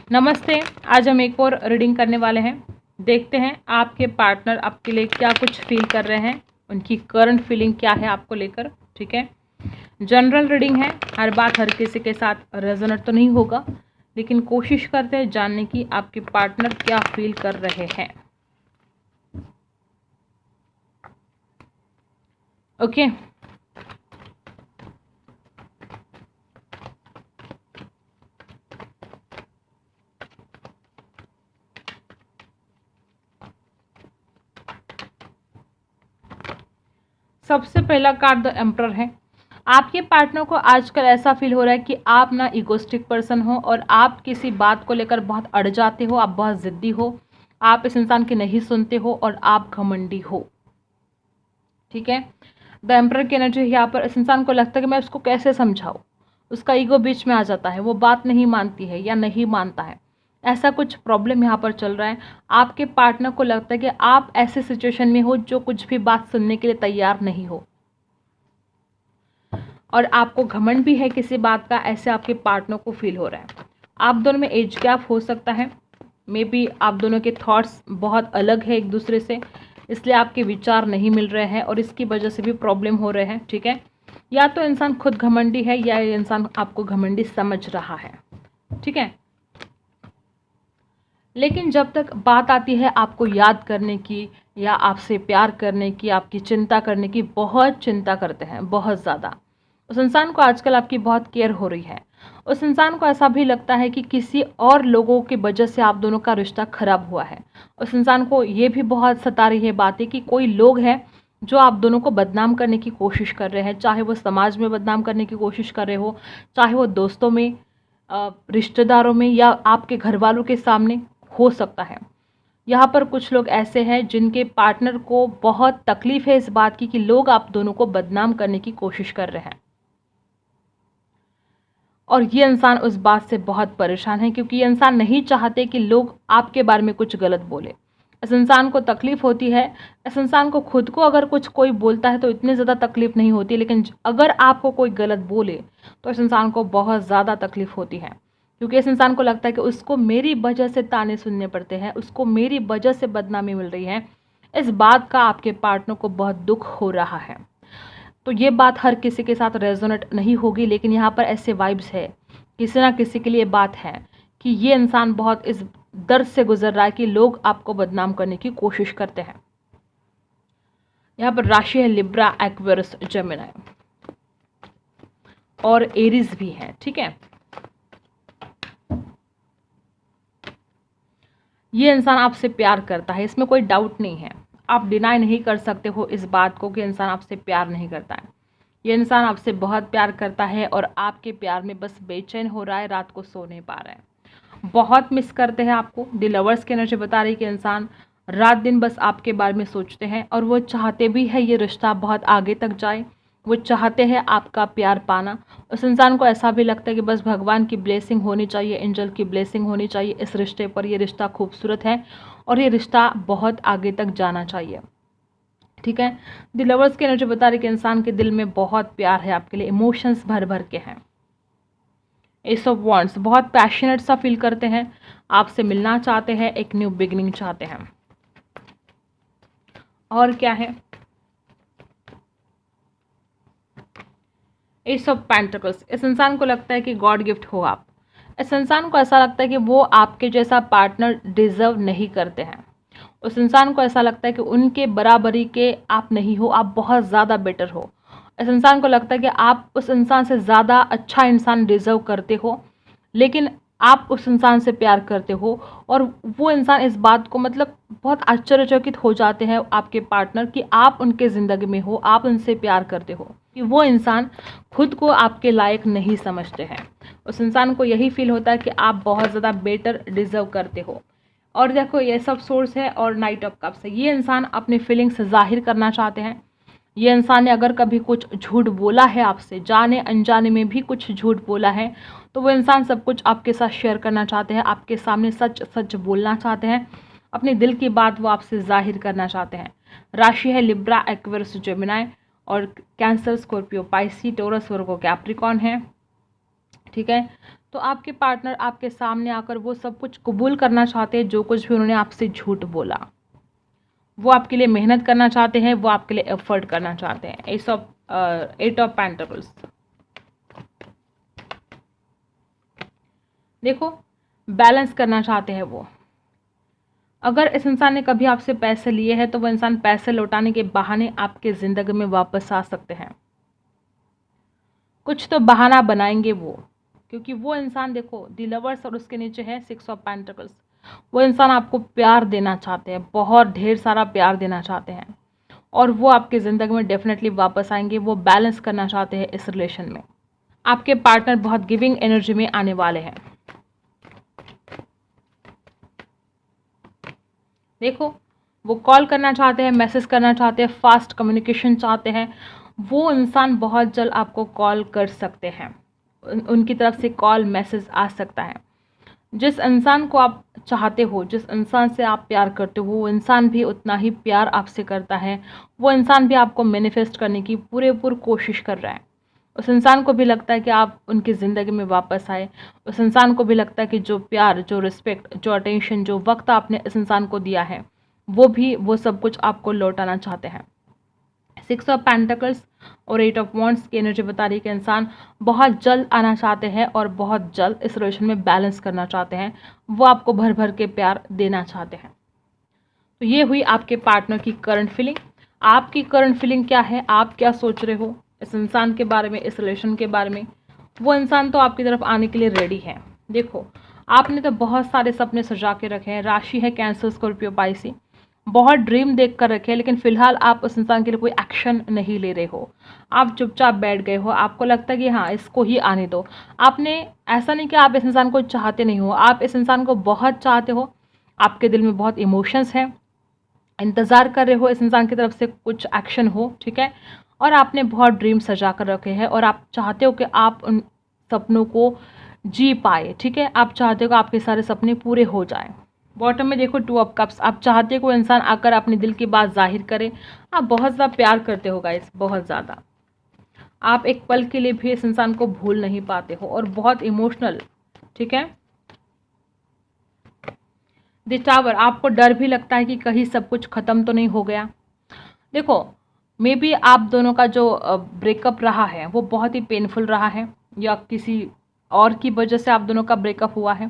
नमस्ते। आज हम एक और रीडिंग करने वाले हैं। देखते हैं आपके पार्टनर आपके लिए क्या कुछ फील कर रहे हैं, उनकी करंट फीलिंग क्या है आपको लेकर। ठीक है, जनरल रीडिंग है, हर बात हर किसी के साथ रेजोनेट तो नहीं होगा, लेकिन कोशिश करते हैं जानने की आपके पार्टनर क्या फील कर रहे हैं। ओके, सबसे पहला कार्ड द एम्परर है। आपके पार्टनर को आजकल ऐसा फील हो रहा है कि आप ना इगोस्टिक पर्सन हो और आप किसी बात को लेकर बहुत अड़ जाते हो, आप बहुत ज़िद्दी हो, आप इस इंसान की नहीं सुनते हो और आप घमंडी हो। ठीक है, द एम्परर की एनर्जी यहाँ पर इस इंसान को लगता है कि मैं उसको कैसे समझाऊँ, उसका ईगो बीच में आ जाता है, वो बात नहीं मानती है या नहीं मानता है, ऐसा कुछ प्रॉब्लम यहाँ पर चल रहा है। आपके पार्टनर को लगता है कि आप ऐसे सिचुएशन में हो जो कुछ भी बात सुनने के लिए तैयार नहीं हो और आपको घमंड भी है किसी बात का, ऐसे आपके पार्टनर को फील हो रहा है। आप दोनों में एज गैप हो सकता है, मे बी आप दोनों के थॉट्स बहुत अलग है एक दूसरे से, इसलिए आपके विचार नहीं मिल रहे हैं और इसकी वजह से भी प्रॉब्लम हो रहे हैं। ठीक है, या तो इंसान खुद घमंडी है या ये इंसान आपको घमंडी समझ रहा है। ठीक है, लेकिन जब तक बात आती है आपको याद करने की या आपसे प्यार करने की, आपकी चिंता करने की, बहुत चिंता करते हैं, बहुत ज़्यादा। उस इंसान को आजकल आपकी बहुत केयर हो रही है। उस इंसान को ऐसा भी लगता है कि किसी और लोगों की वजह से आप दोनों का रिश्ता खराब हुआ है। उस इंसान को ये भी बहुत सता रही है बात है कि कोई लोग हैं जो आप दोनों को बदनाम करने की कोशिश कर रहे हैं, चाहे वो समाज में बदनाम करने की कोशिश कर रहे हो, चाहे वो दोस्तों में, रिश्तेदारों में या आपके घर वालों के सामने हो सकता है। यहाँ पर कुछ लोग ऐसे हैं जिनके पार्टनर को बहुत तकलीफ है इस बात की कि लोग आप दोनों को बदनाम करने की कोशिश कर रहे हैं और ये इंसान उस बात से बहुत परेशान है क्योंकि ये इंसान नहीं चाहते कि लोग आपके बारे में कुछ गलत बोले। इस इंसान को तकलीफ होती है, इस इंसान को खुद को अगर कुछ कोई बोलता है तो इतनी ज़्यादा तकलीफ नहीं होती, लेकिन अगर आपको कोई गलत बोले तो इस इंसान को बहुत ज़्यादा तकलीफ होती है क्योंकि इस इंसान को लगता है कि उसको मेरी वजह से ताने सुनने पड़ते हैं, उसको मेरी वजह से बदनामी मिल रही है। इस बात का आपके पार्टनर को बहुत दुख हो रहा है। तो ये बात हर किसी के साथ रेजोनेट नहीं होगी, लेकिन यहाँ पर ऐसे वाइब्स है, किसी ना किसी के लिए बात है कि ये इंसान बहुत इस दर्द से गुजर रहा है कि लोग आपको बदनाम करने की कोशिश करते हैं। यहाँ पर राशि है लिब्रा, एक्वेरियस, जेमिनी और एरीज भी है। ठीक है, ये इंसान आपसे प्यार करता है, इसमें कोई डाउट नहीं है। आप डिनाई नहीं कर सकते हो इस बात को कि इंसान आपसे प्यार नहीं करता है। ये इंसान आपसे बहुत प्यार करता है और आपके प्यार में बस बेचैन हो रहा है, रात को सो नहीं पा रहा है, बहुत मिस करते हैं आपको। द लवर्स की एनर्जी बता रही है कि इंसान रात दिन बस आपके बारे में सोचते हैं और वो चाहते भी है ये रिश्ता बहुत आगे तक जाए, वो चाहते हैं आपका प्यार पाना। उस इंसान को ऐसा भी लगता है कि बस भगवान की ब्लेसिंग होनी चाहिए, एंजल की ब्लेसिंग होनी चाहिए इस रिश्ते पर। ये रिश्ता खूबसूरत है और ये रिश्ता बहुत आगे तक जाना चाहिए। ठीक है, द लवर्स की एनर्जी बता रही कि इंसान के दिल में बहुत प्यार है आपके लिए, इमोशंस भर भर के हैं। एस ऑफ वॉन्ड्स, बहुत पैशनेट सा फील करते हैं, आपसे मिलना चाहते हैं, एक न्यू बिगिनिंग चाहते हैं। और क्या है, एस ऑफ पेंटिकल्स, इस इंसान को लगता है कि गॉड गिफ्ट हो आप। इस इंसान को ऐसा लगता है कि वो आपके जैसा पार्टनर डिजर्व नहीं करते हैं। उस इंसान को ऐसा लगता है कि उनके बराबरी के आप नहीं हो, आप बहुत ज़्यादा बेटर हो। इस इंसान को लगता है कि आप उस इंसान से ज़्यादा अच्छा इंसान डिजर्व करते हो, लेकिन आप उस इंसान से प्यार करते हो और वो इंसान इस बात को मतलब बहुत आश्चर्यचकित हो जाते हैं आपके पार्टनर कि आप उनके ज़िंदगी में हो, आप उनसे प्यार करते हो, कि वो इंसान खुद को आपके लायक नहीं समझते हैं। उस इंसान को यही फील होता है कि आप बहुत ज़्यादा बेटर डिजर्व करते हो। और देखो ये सब सोर्स है और नाइट ऑफ कप्स है, ये इंसान अपने फीलिंग्स जाहिर करना चाहते हैं। ये इंसान ने अगर कभी कुछ झूठ बोला है आपसे, जाने अनजाने में भी कुछ झूठ बोला है, तो वो इंसान सब कुछ आपके साथ शेयर करना चाहते हैं, आपके सामने सच सच बोलना चाहते हैं, अपने दिल की बात वो आपसे जाहिर करना चाहते हैं। राशि है लिब्रा, एक्वेरियस, जेमिनी और कैंसर, स्कॉर्पियो, पाइसी, टोरस, वर्गो, कैप्रिकॉर्न है। ठीक है, तो तो आपके पार्टनर आपके सामने आकर वो सब कुछ कबूल करना चाहते हैं, जो कुछ भी उन्होंने आपसे झूठ बोला। वो आपके लिए मेहनत करना चाहते हैं, वो आपके लिए एफर्ट करना चाहते हैं। एट ऑफ पेंटिकल्स, देखो बैलेंस करना चाहते हैं वो। अगर इस इंसान ने कभी आपसे पैसे लिए हैं तो वो इंसान पैसे लौटाने के बहाने आपके ज़िंदगी में वापस आ सकते हैं। कुछ तो बहाना बनाएंगे वो, क्योंकि वो इंसान देखो द लवर्स और उसके नीचे है 6 ऑफ पेंटिकल्स। वो इंसान आपको प्यार देना चाहते हैं, बहुत ढेर सारा प्यार देना चाहते हैं, और वो आपकी ज़िंदगी में डेफिनेटली वापस आएंगे। वो बैलेंस करना चाहते हैं इस रिलेशन में। आपके पार्टनर बहुत गिविंग एनर्जी में आने वाले हैं। देखो वो कॉल करना चाहते हैं, मैसेज करना चाहते हैं, फास्ट कम्युनिकेशन चाहते हैं। वो इंसान बहुत जल्द आपको कॉल कर सकते हैं, उनकी तरफ से कॉल मैसेज आ सकता है। जिस इंसान को आप चाहते हो, जिस इंसान से आप प्यार करते हो, वो इंसान भी उतना ही प्यार आपसे करता है। वो इंसान भी आपको मैनिफेस्ट करने की पूरेपूर कोशिश कर रहा है। उस इंसान को भी लगता है कि आप उनकी ज़िंदगी में वापस आए। उस इंसान को भी लगता है कि जो प्यार, जो रिस्पेक्ट, जो अटेंशन, जो वक्त आपने इस इंसान को दिया है, वो सब कुछ आपको लौटाना चाहते हैं। 6 ऑफ पेंटिकल्स और 8 ऑफ वॉन्ड्स की एनर्जी बता रही है कि इंसान बहुत जल्द आना चाहते हैं और बहुत जल्द इस रिलेशन में बैलेंस करना चाहते हैं। वो आपको भर भर के प्यार देना चाहते हैं। तो ये हुई आपके पार्टनर की करंट फीलिंग। आपकी करंट फीलिंग क्या है? आप क्या सोच रहे हो इस इंसान के बारे में, इस रिलेशन के बारे में? वो इंसान तो आपकी तरफ आने के लिए रेडी है। देखो आपने तो बहुत सारे सपने सजा के रखे हैं। राशि है कैंसर, स्कॉर्पियो, पाइसी। बहुत ड्रीम देख कर रखे हैं, लेकिन फिलहाल आप उस इंसान के लिए कोई एक्शन नहीं ले रहे हो। आप चुपचाप बैठ गए हो। आपको लगता है कि हाँ इसको ही आने दो। आपने ऐसा नहीं कि आप इस इंसान को चाहते नहीं हो, आप इस इंसान को बहुत चाहते हो। आपके दिल में बहुत इमोशंस हैं, इंतज़ार कर रहे हो इस इंसान की तरफ से कुछ एक्शन हो, ठीक है। और आपने बहुत ड्रीम सजा कर रखे हैं और आप चाहते हो कि आप उन सपनों को जी पाए, ठीक है। आप चाहते हो कि आपके सारे सपने पूरे हो जाएं। बॉटम में देखो 2 ऑफ कप्स। आप चाहते हो कोई इंसान आकर अपने दिल की बात जाहिर करे। आप बहुत ज़्यादा प्यार करते हो गाइस, बहुत ज़्यादा। आप एक पल के लिए भी इस इंसान को भूल नहीं पाते हो और बहुत इमोशनल, ठीक है। द टावर, आपको डर भी लगता है कि कहीं सब कुछ ख़त्म तो नहीं हो गया। देखो मे बी आप दोनों का जो ब्रेकअप रहा है वो बहुत ही पेनफुल रहा है, या किसी और की वजह से आप दोनों का ब्रेकअप हुआ है।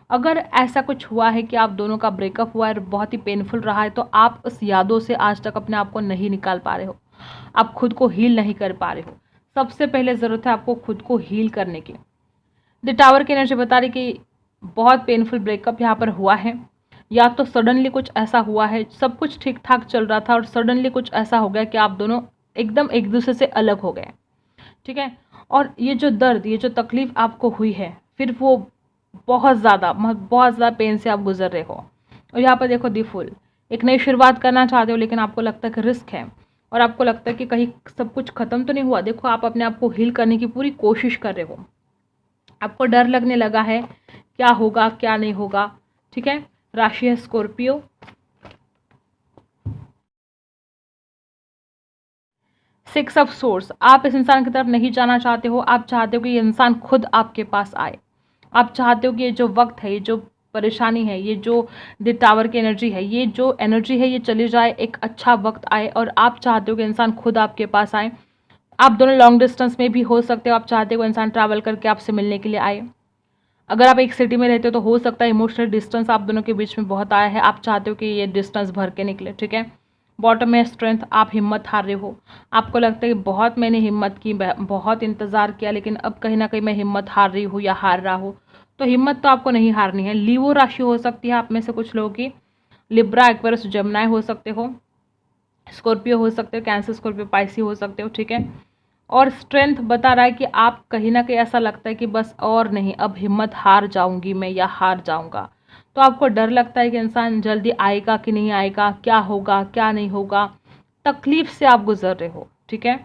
अगर ऐसा कुछ हुआ है कि आप दोनों का ब्रेकअप हुआ है और बहुत ही पेनफुल रहा है, तो आप उस यादों से आज तक अपने आप को नहीं निकाल पा रहे हो। आप खुद को हील नहीं कर पा रहे हो। सबसे पहले ज़रूरत है आपको खुद को हील करने की। द टावर की एनर्जी बता रही कि बहुत पेनफुल ब्रेकअप यहाँ पर हुआ है, या तो सडनली कुछ ऐसा हुआ है, सब कुछ ठीक ठाक चल रहा था और सडनली कुछ ऐसा हो गया कि आप दोनों एकदम एक दूसरे से अलग हो गए, ठीक है। और ये जो दर्द, ये जो तकलीफ़ आपको हुई है, फिर वो बहुत ज़्यादा पेन से आप गुजर रहे हो। और यहाँ पर देखो दी फुल, एक नई शुरुआत करना चाहते हो, लेकिन आपको लगता है कि रिस्क है और आपको लगता है कि कहीं सब कुछ ख़त्म तो नहीं हुआ। देखो आप अपने आप को हील करने की पूरी कोशिश कर रहे हो। आपको डर लगने लगा है क्या होगा क्या नहीं होगा, ठीक है। राशि है स्कॉर्पियो। सिक्स ऑफ सोर्स, आप इस इंसान की तरफ नहीं जाना चाहते हो। आप चाहते हो कि ये इंसान खुद आपके पास आए। आप चाहते हो कि ये जो वक्त है, ये जो परेशानी है, ये जो द टावर की एनर्जी है, ये जो एनर्जी है ये चली जाए, एक अच्छा वक्त आए और आप चाहते हो कि इंसान खुद आपके पास आए। आप दोनों लॉन्ग डिस्टेंस में भी हो सकते हो। आप चाहते हो इंसान ट्रैवल करके आपसे मिलने के लिए आए। अगर आप एक सिटी में रहते हो तो हो सकता है इमोशनल डिस्टेंस आप दोनों के बीच में बहुत आया है। आप चाहते हो कि ये डिस्टेंस भर के निकले, ठीक है। बॉटम में स्ट्रेंथ, आप हिम्मत हार रहे हो। आपको लगता है कि बहुत मैंने हिम्मत की, बहुत इंतज़ार किया, लेकिन अब कहीं ना कहीं मैं हिम्मत हार रही हूँ या हार रहा हूँ। तो हिम्मत तो आपको नहीं हारनी है। लीवो राशि हो सकती है आप में से कुछ लोगों की। लिब्रा, एक्वेरियस, जेमिनी हो सकते हो। स्कॉर्पियो हो सकते हो, कैंसर, स्कॉर्पियो, पाइसी हो सकते हो, ठीक है। और स्ट्रेंथ बता रहा है कि आप कहीं ना कहीं ऐसा लगता है कि बस और नहीं, अब हिम्मत हार जाऊंगी मैं या हार जाऊंगा। तो आपको डर लगता है कि इंसान जल्दी आएगा कि नहीं आएगा, क्या होगा क्या नहीं होगा। तकलीफ से आप गुजर रहे हो, ठीक है।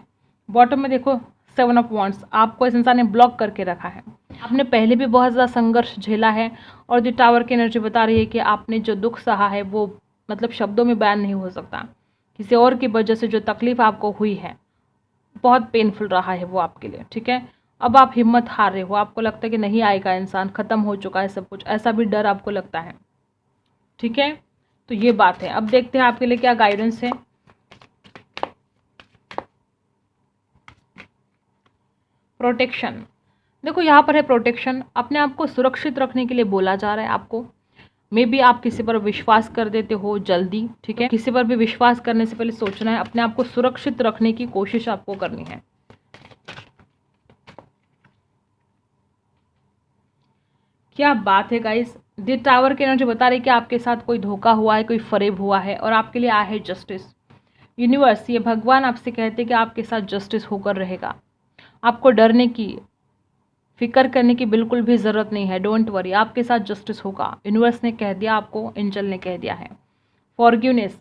बॉटम में देखो 7 ऑफ वॉन्ड्स, आपको इस इंसान ने ब्लॉक करके रखा है। आपने पहले भी बहुत ज़्यादा संघर्ष झेला है और जो टावर की एनर्जी बता रही है कि आपने जो दुख सहा है वो मतलब शब्दों में बयान नहीं हो सकता। किसी और की वजह से जो तकलीफ आपको हुई है बहुत पेनफुल रहा है वो आपके लिए, ठीक है। अब आप हिम्मत हार रहे हो, आपको लगता है कि नहीं आएगा, इंसान ख़त्म हो चुका है सब कुछ, ऐसा भी डर आपको लगता है। ठीक है, तो ये बात है। अब देखते हैं आपके लिए क्या गाइडेंस है। प्रोटेक्शन, देखो यहाँ पर है प्रोटेक्शन, अपने आप को सुरक्षित रखने के लिए बोला जा रहा है आपको। मे बी आप किसी पर विश्वास कर देते हो जल्दी, ठीक है, किसी पर भी विश्वास करने से पहले सोचना है, अपने आप को सुरक्षित रखने की कोशिश आपको करनी है। क्या बात है गाइस, द टावर की एनर्जी बता रही है कि आपके साथ कोई धोखा हुआ है, कोई फरेब हुआ है और आपके लिए आया है जस्टिस। यूनिवर्स, ये भगवान आपसे कहते हैं कि आपके साथ जस्टिस होकर रहेगा। आपको डरने की, फिक्र करने की बिल्कुल भी ज़रूरत नहीं है। डोंट वरी, आपके साथ जस्टिस होगा। यूनिवर्स ने कह दिया आपको, एंजल ने कह दिया है। फॉरगिवनेस,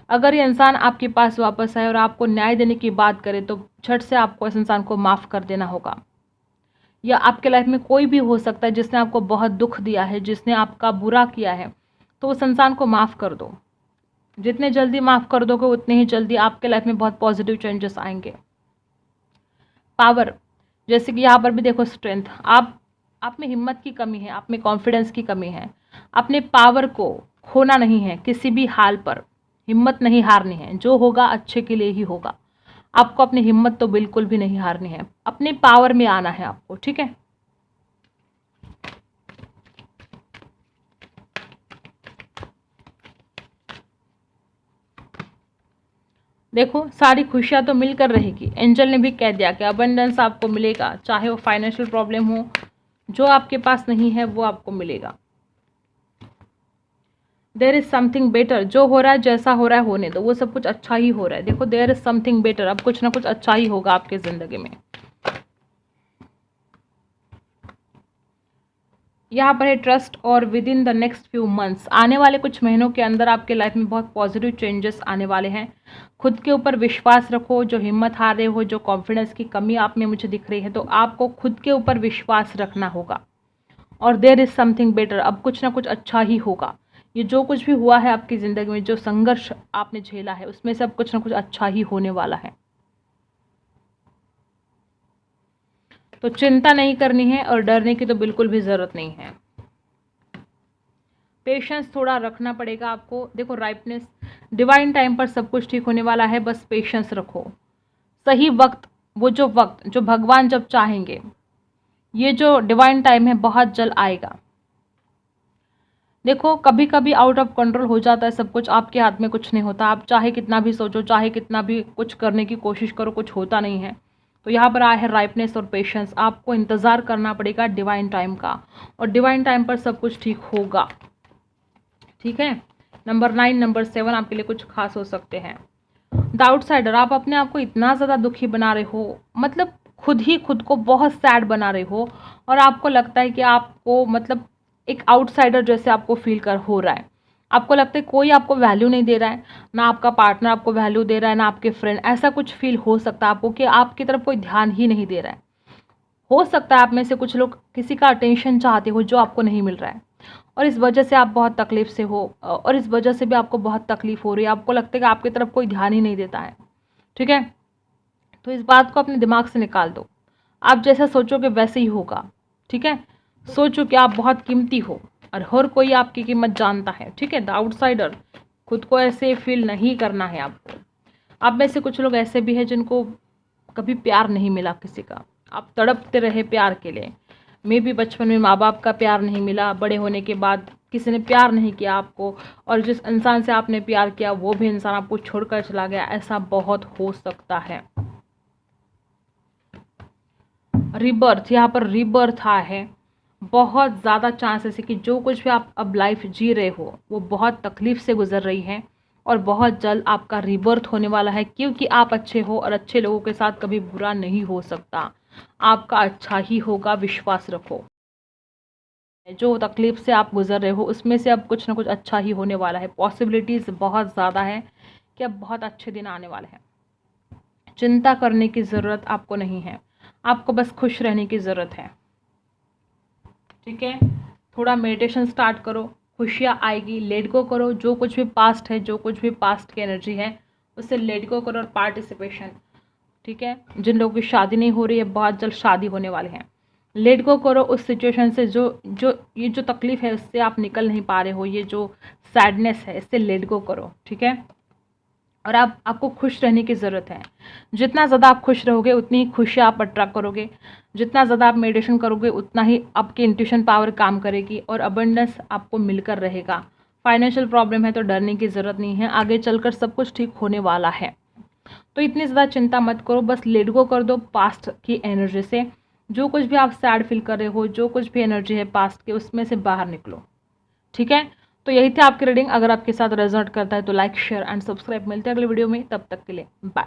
अगर ये इंसान आपके पास वापस आए और आपको न्याय देने की बात करे तो झट से आपको इस इंसान को माफ़ कर देना होगा। या आपके लाइफ में कोई भी हो सकता है जिसने आपको बहुत दुख दिया है, जिसने आपका बुरा किया है, तो उस इंसान को माफ़ कर दो। जितने जल्दी माफ़ कर दोगे उतने ही जल्दी आपके लाइफ में बहुत पॉजिटिव चेंजेस आएंगे। पावर, जैसे कि यहाँ पर भी देखो स्ट्रेंथ, आप में हिम्मत की कमी है, आप में कॉन्फिडेंस की कमी है। अपने पावर को खोना नहीं है किसी भी हाल पर, हिम्मत नहीं हारनी है, जो होगा अच्छे के लिए ही होगा। आपको अपनी हिम्मत तो बिल्कुल भी नहीं हारनी है, अपने पावर में आना है आपको, ठीक है। देखो सारी खुशियां तो मिलकर रहेगी, एंजल ने भी कह दिया कि अबंडेंस आपको मिलेगा, चाहे वो फाइनेंशियल प्रॉब्लम हो, जो आपके पास नहीं है वो आपको मिलेगा। देयर इज समथिंग बेटर, जो हो रहा है जैसा हो रहा है होने दो, वो सब कुछ अच्छा ही हो रहा है। देखो देयर इज समथिंग बेटर, अब कुछ ना कुछ अच्छा ही होगा आपके ज़िंदगी में। यहाँ पर है ट्रस्ट, और with in the next few months, आने वाले कुछ महीनों के अंदर आपके लाइफ में बहुत पॉजिटिव चेंजेस आने वाले हैं। खुद के ऊपर विश्वास रखो, जो हिम्मत हार रहे हो, जो कॉन्फिडेंस की कमी आप में मुझे दिख रही है, तो आपको खुद के ऊपर विश्वास रखना होगा। और देयर इज समथिंग बेटर, अब कुछ ना कुछ अच्छा ही होगा। ये जो कुछ भी हुआ है आपकी ज़िंदगी में, जो संघर्ष आपने झेला है, उसमें से अब कुछ ना कुछ अच्छा ही होने वाला है। तो चिंता नहीं करनी है और डरने की तो बिल्कुल भी ज़रूरत नहीं है। पेशेंस थोड़ा रखना पड़ेगा आपको। देखो राइपनेस, डिवाइन टाइम पर सब कुछ ठीक होने वाला है, बस पेशेंस रखो। सही वक्त, वो जो वक्त जो भगवान जब चाहेंगे, ये जो डिवाइन टाइम है बहुत जल्द आएगा। देखो कभी कभी आउट ऑफ कंट्रोल हो जाता है सब कुछ, आपके हाथ में कुछ नहीं होता। आप चाहे कितना भी सोचो, चाहे कितना भी कुछ करने की कोशिश करो, कुछ होता नहीं है। तो यहाँ पर आया है राइपनेस और पेशेंस, आपको इंतज़ार करना पड़ेगा डिवाइन टाइम का, और डिवाइन टाइम पर सब कुछ ठीक होगा, ठीक है। नंबर 9, नंबर 7 आपके लिए कुछ खास हो सकते हैं। द आउटसाइडर, आप अपने आप को इतना ज़्यादा दुखी बना रहे हो, मतलब खुद ही खुद को बहुत सैड बना रहे हो, और आपको लगता है कि आपको मतलब एक आउटसाइडर जैसे आपको फील कर हो रहा है। आपको लगता है कोई आपको वैल्यू नहीं दे रहा है, ना आपका पार्टनर आपको वैल्यू दे रहा है, ना आपके फ्रेंड, ऐसा कुछ फील हो सकता है आपको कि आपकी तरफ कोई ध्यान ही नहीं दे रहा है। हो सकता है आप में से कुछ लोग किसी का अटेंशन चाहते हो जो आपको नहीं मिल रहा है, और इस वजह से आप बहुत तकलीफ से हो, और इस वजह से भी आपको बहुत तकलीफ हो रही है। आपको लगता है कि आपकी तरफ कोई ध्यान ही नहीं देता है, ठीक है। तो इस बात को अपने दिमाग से निकाल दो, आप जैसा सोचोगे वैसे ही होगा, ठीक है। सोचो कि आप बहुत कीमती हो और हर कोई आपकी कीमत जानता है, ठीक है। द आउटसाइडर, खुद को ऐसे फील नहीं करना है आपको। आप में से कुछ लोग ऐसे भी हैं जिनको कभी प्यार नहीं मिला किसी का, आप तड़पते रहे प्यार के लिए। मे भी बचपन में माँ बाप का प्यार नहीं मिला, बड़े होने के बाद किसी ने प्यार नहीं किया आपको, और जिस इंसान से आपने प्यार किया वो भी इंसान आपको छोड़कर चला गया, ऐसा बहुत हो सकता है। रीबर्थ, यहाँ पर रीबर्थ आया है। बहुत ज़्यादा चांसेस है कि जो कुछ भी आप अब लाइफ जी रहे हो वो बहुत तकलीफ से गुजर रही है, और बहुत जल्द आपका रीबर्थ होने वाला है, क्योंकि आप अच्छे हो और अच्छे लोगों के साथ कभी बुरा नहीं हो सकता। आपका अच्छा ही होगा, विश्वास रखो। जो तकलीफ से आप गुजर रहे हो उसमें से अब कुछ ना कुछ अच्छा ही होने वाला है। पॉसिबिलिटीज़ बहुत ज़्यादा है कि अब बहुत अच्छे दिन आने वाले हैं। चिंता करने की ज़रूरत आपको नहीं है, आपको बस खुश रहने की ज़रूरत है, ठीक है। थोड़ा मेडिटेशन स्टार्ट करो, खुशियाँ आएगी। लेट गो करो, जो कुछ भी पास्ट है, जो कुछ भी पास्ट की एनर्जी है, उससे लेट गो करो। और पार्टिसिपेशन, ठीक है। जिन लोगों की शादी नहीं हो रही है, बहुत जल्द शादी होने वाले हैं। लेट गो करो उस सिचुएशन से, ये जो तकलीफ है उससे आप निकल नहीं पा रहे हो, ये जो सैडनेस है इससे लेट गो करो, ठीक है। और आपको खुश रहने की ज़रूरत है। जितना ज़्यादा आप खुश रहोगे उतनी ही खुशी आप अट्रैक्ट करोगे। जितना ज़्यादा आप मेडिटेशन करोगे उतना ही आपकी इंट्यूशन पावर काम करेगी और अबंडेंस आपको मिलकर रहेगा। फाइनेंशियल प्रॉब्लम है तो डरने की ज़रूरत नहीं है, आगे चलकर सब कुछ ठीक होने वाला है। तो इतनी ज़्यादा चिंता मत करो, बस लेट गो कर दो पास्ट की एनर्जी से। जो कुछ भी आप सैड फील कर रहे हो, जो कुछ भी एनर्जी है पास्ट के, उसमें से बाहर निकलो, ठीक है। तो यही थी आपकी रीडिंग। अगर आपके साथ रेजोनेट करता है तो लाइक शेयर एंड सब्सक्राइब। मिलते हैं अगले वीडियो में, तब तक के लिए बाय।